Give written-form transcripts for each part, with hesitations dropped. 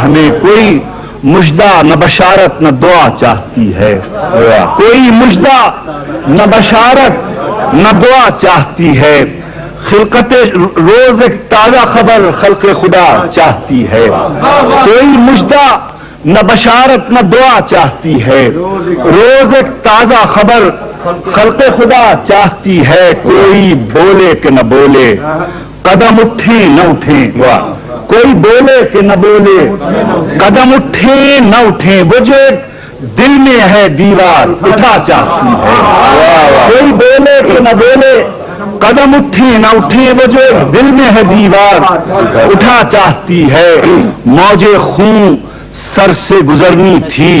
راہ میں کوئی مژدہ نہ بشارت نہ دعا چاہتی ہے، کوئی مژدہ نہ بشارت نہ دعا چاہتی ہے، خلقت روز ایک تازہ خبر خلق خدا چاہتی ہے، کوئی مژدہ نہ بشارت نہ دعا چاہتی ہے، روز ایک تازہ خبر خلق خدا چاہتی ہے، کوئی بولے کہ نہ بولے قدم اٹھیں نہ اٹھیں، کوئی بولے کہ نہ بولے قدم اٹھیں نہ اٹھیں، وہ جو دل میں ہے دیوار اٹھا چاہتی ہے، کوئی بولے کہ نہ بولے قدم اٹھیں نہ اٹھیں، وہ جو دل میں ہے دیوار اٹھا چاہتی ہے، موج خون سر سے گزرنی تھی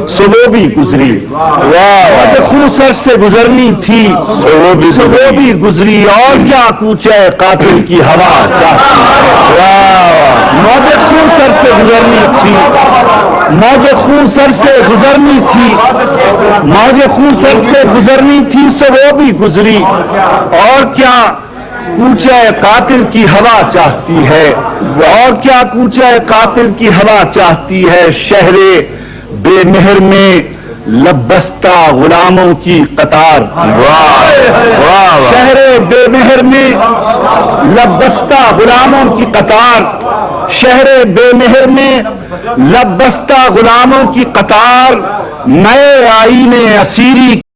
سو وہ بھی گزری، موج خون سر سے گزرنی تھی سو وہ بھی گزری، اور کیا کوچے قاتل کی ہوا چاہتی ہے، موج خون سر سے گزرنی تھی، موج خون سر سے گزرنی تھی، موج خون سر سے گزرنی تھی سو وہ بھی گزری، اور کیا کوچے قاتل کی ہوا چاہتی ہے، اور کیا کوچے قاتل کی ہوا چاہتی ہے، شہر بے مہر میں لبستہ غلاموں کی قطار، شہر بے مہر میں لبستہ غلاموں کی قطار، شہر بے مہر میں لبستہ غلاموں کی قطار، نئے آئین اسیری